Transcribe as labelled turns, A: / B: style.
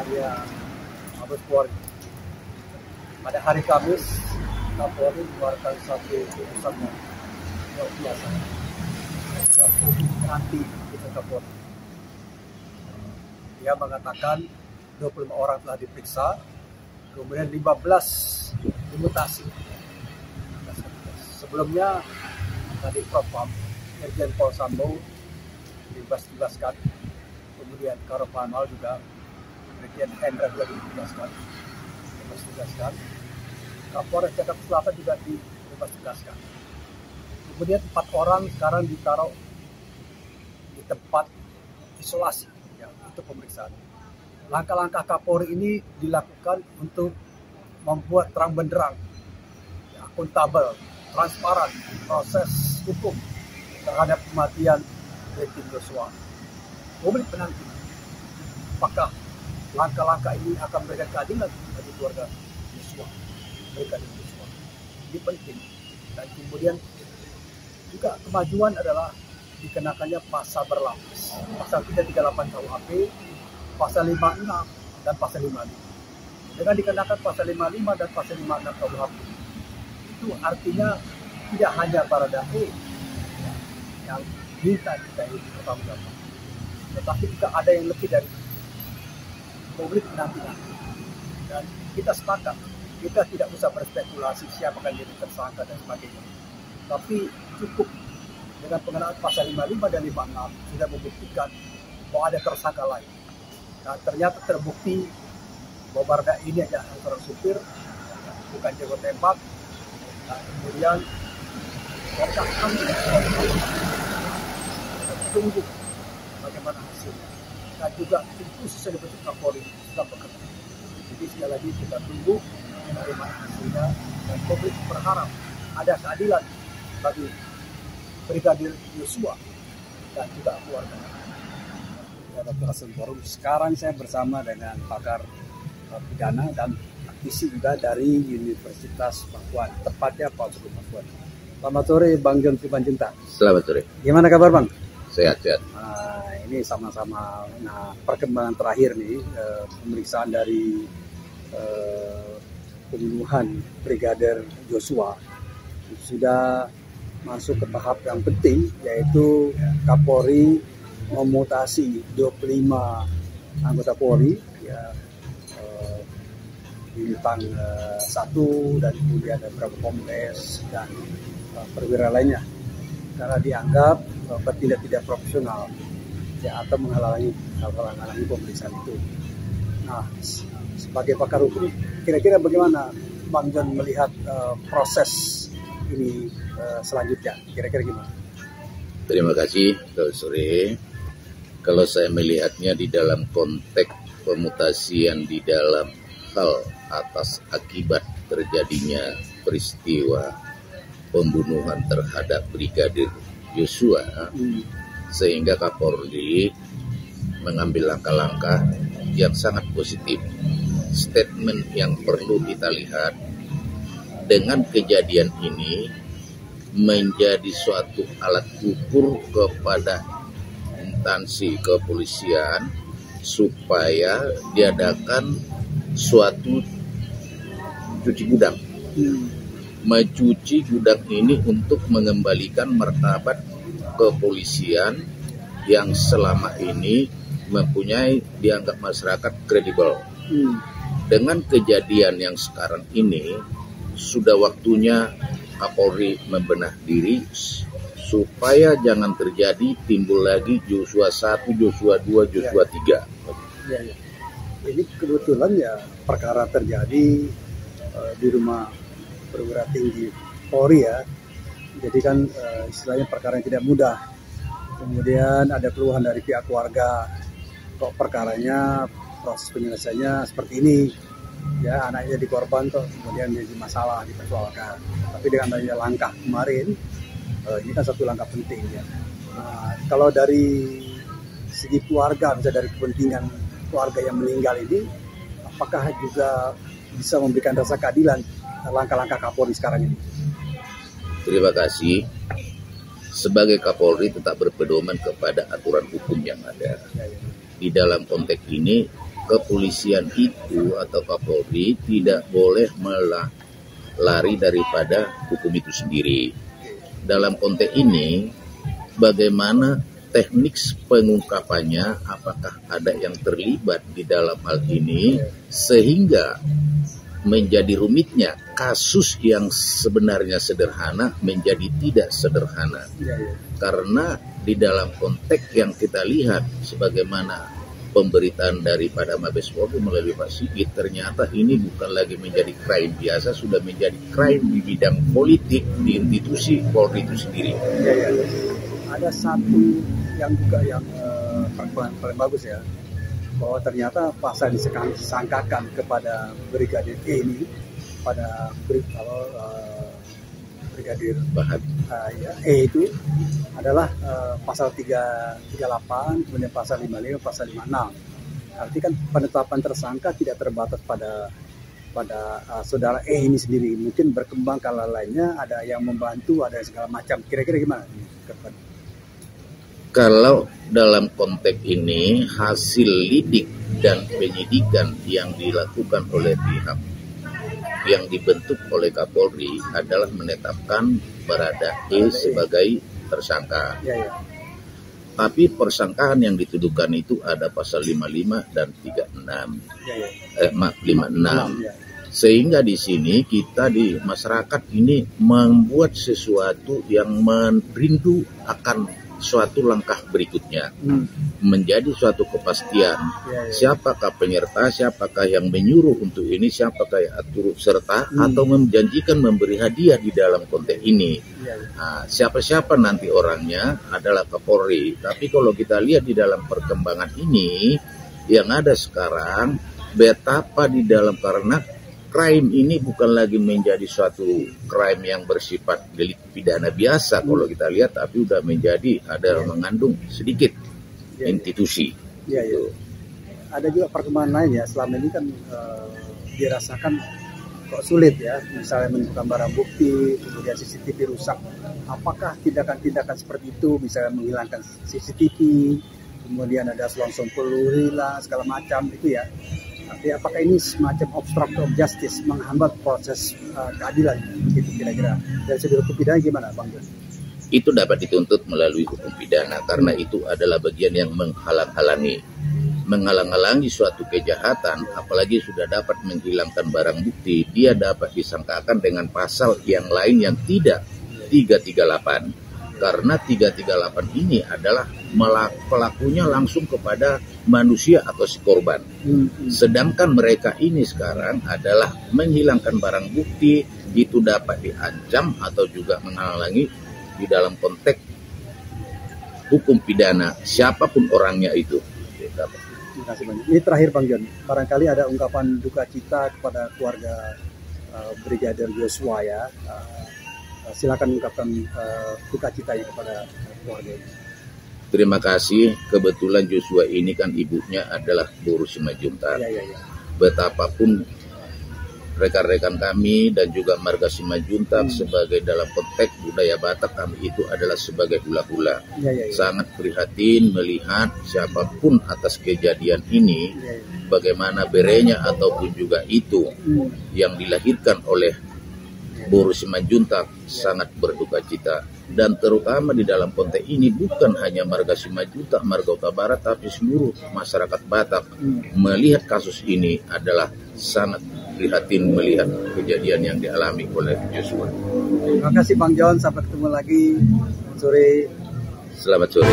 A: karya Mabes Polri. Pada hari Kamis, Kapolri mengeluarkan satu keputusan yang luar biasa. Nanti itu Kapolri. Dia mengatakan 25 orang telah diperiksa, kemudian 15 dimutasi. Sebelumnya tadi Propam Irjen Pol Sambo dibebaskan, kemudian Karopanmal juga Brigjen Hendra juga dibebaskan. Kapolres Jakarta Selatan juga dibebaskan. Kemudian 4 orang sekarang ditaruh di tempat isolasi ya, untuk pemeriksaan. Langkah-langkah Kapolri ini dilakukan untuk membuat terang benderang, ya, akuntabel, transparan proses hukum terhadap kematian Brigadir Joshua. Publik menanti apakah langkah-langkah ini akan memberikan keadilan bagi keluarga Joshua, Brigadir Joshua. Ini penting. Dan kemudian juga kemajuan adalah dikenakannya pasal berlapis. Pasal 338 KUHP, pasal 56 dan pasal 55. Dengan dikenakan pasal 55 dan pasal 56 KUHP, itu artinya tidak hanya para dai yang minta kita ini bertanggung, tetapi juga ada yang lebih dari publik nanti. Dan kita sepakat, kita tidak usah berspekulasi siapa akan jadi tersangka dan sebagainya. Tapi cukup dengan pengenaan pasal 55 dan 56 sudah membuktikan bahwa ada tersangka lain. Nah, ternyata terbukti bahwa Barada ini adalah seorang supir, bukan jago tembak. Nah, kemudian kami tunggu bagaimana hasilnya. Dan juga tentu sesuai bentuk Kapolri sudah bekerja. Jadi sekali lagi kita tunggu bagaimana hasilnya, dan publik berharap ada keadilan bagi Brigadir Joshua dan juga keluarga. Ya, Dr. Asentorum, sekarang saya bersama dengan pakar pidana dan aktivis juga dari Universitas Pakuan, tepatnya Fakultas Pakuan. Selamat sore Bang John Simanjuntak.
B: Selamat sore.
A: Gimana kabar Bang?
B: Sehat-sehat.
A: Ini sama-sama. Nah, perkembangan terakhir nih, pemeriksaan dari pembunuhan Brigadir Joshua sudah masuk ke tahap yang penting, yaitu Kapolri memutasi 25 anggota Polri, ya, bintang 1 dan kemudian ada beberapa kombes dan perwira lainnya, karena dianggap bertindak tidak profesional, ya, atau menghalangi pemeriksaan itu. Nah, sebagai pakar hukum, kira-kira bagaimana Bang John melihat proses ini selanjutnya? Kira-kira gimana?
B: Terima kasih, selamat sore. Kalau saya melihatnya di dalam konteks pemutasian di dalam hal atas akibat terjadinya peristiwa pembunuhan terhadap Brigadir Joshua, sehingga Kapolri mengambil langkah-langkah yang sangat positif. Statement yang perlu kita lihat, dengan kejadian ini menjadi suatu alat ukur kepada instansi kepolisian supaya diadakan suatu cuci gudang. Mencuci gudang ini untuk mengembalikan martabat kepolisian yang selama ini mempunyai dianggap masyarakat kredibel. Dengan kejadian yang sekarang ini, sudah waktunya Kapolri membenah diri supaya jangan terjadi timbul lagi Joshua 1, Joshua 2, Joshua 3.
A: Ya. Ini kebetulan ya perkara terjadi di rumah perwira tinggi Polri ya. Jadi kan istilahnya perkara yang tidak mudah. Kemudian ada keluhan dari pihak keluarga, kok perkaranya proses penyelesaiannya seperti ini. Ya, anaknya di korban kok kemudian jadi masalah, dipersoalkan. Tapi dengan adanya langkah kemarin, ini kan satu langkah penting ya. Nah, kalau dari segi keluarga, misalnya dari kepentingan keluarga yang meninggal ini, apakah juga bisa memberikan rasa keadilan langkah-langkah Kapolri sekarang ini?
B: Terima kasih. Sebagai Kapolri tetap berpedoman kepada aturan hukum yang ada. Di dalam konteks ini kepolisian itu atau Kapolri tidak boleh lari daripada hukum itu sendiri. Dalam konteks ini, bagaimana teknik pengungkapannya, apakah ada yang terlibat di dalam hal ini sehingga menjadi rumitnya kasus yang sebenarnya sederhana menjadi tidak sederhana. Karena di dalam konteks yang kita lihat sebagaimana pemberitaan daripada Mabes Polri melalui Pak Sigit, ternyata ini bukan lagi menjadi crime biasa, sudah menjadi crime di bidang politik di institusi Polri itu sendiri.
A: Ada satu yang juga yang paling bagus ya, bahwa ternyata pasal disangkakan kepada Brigadir E ini pada Brigadir E itu adalah pasal 338, kemudian pasal 55, pasal 56. Arti kan penetapan tersangka tidak terbatas pada saudara E ini sendiri, mungkin berkembang kalau lainnya, ada yang membantu, ada segala macam. Kira-kira gimana?
B: Kalau dalam konteks ini hasil lidik dan penyidikan yang dilakukan oleh pihak yang dibentuk oleh Kapolri adalah menetapkan Baradae sebagai tersangka. Tapi persangkaan yang dituduhkan itu ada pasal 55 dan 36. 56. Sehingga di sini kita di masyarakat ini membuat sesuatu yang merindu akan suatu langkah berikutnya, menjadi suatu kepastian. Siapakah penyerta, siapakah yang menyuruh untuk ini, siapakah yang turut serta atau menjanjikan memberi hadiah di dalam konteks ini. Nah, siapa-siapa nanti orangnya adalah Kapolri. Tapi kalau kita lihat di dalam perkembangan ini yang ada sekarang, betapa di dalam, karena crime ini bukan lagi menjadi suatu crime yang bersifat delik pidana biasa kalau kita lihat, tapi udah menjadi ada mengandung sedikit institusi.
A: Ada juga perkembangan lain ya, selama ini kan dirasakan kok sulit ya, misalnya menemukan barang bukti, kemudian CCTV rusak. Apakah tindakan-tindakan seperti itu, misalnya menghilangkan CCTV, kemudian ada selongsong peluru hilang, segala macam itu ya. Tapi apakah ini semacam obstruction of justice, menghambat proses keadilan, gitu kira-kira? Dari segi hukum pidana gimana, Bang Jon?
B: Itu dapat dituntut melalui hukum pidana karena itu adalah bagian yang menghalang-halangi suatu kejahatan, apalagi sudah dapat menghilangkan barang bukti, dia dapat disangkakan dengan pasal yang lain yang tidak 338. Karena 338 ini adalah pelakunya langsung kepada manusia atau si korban. Sedangkan mereka ini sekarang adalah menghilangkan barang bukti, itu dapat diancam atau juga menghalangi di dalam konteks hukum pidana siapapun orangnya itu.
A: Terima kasih banyak. Ini terakhir Bang Jon, barangkali ada ungkapan duka cita kepada keluarga Brigadir Joshua ya. Silakan ungkapkan duka citanya kepada keluarga ini.
B: Terima kasih. Kebetulan Joshua ini kan ibunya adalah Bu Simanjuntak. Betapapun rekan-rekan kami dan juga marga Simanjuntak sebagai dalam konteks budaya Batak, kami itu adalah sebagai hula-hula. Sangat prihatin melihat siapapun atas kejadian ini, bagaimana berenya ataupun juga itu yang dilahirkan oleh Bu Simanjuntak sangat berduka cita. Dan terutama di dalam konteks ini bukan hanya marga Simanjuntak, marga Kota Barat, tapi seluruh masyarakat Batak melihat kasus ini adalah sangat prihatin melihat kejadian yang dialami oleh Joshua.
A: Terima kasih Bang Jon, sampai ketemu lagi sore.
B: Selamat sore.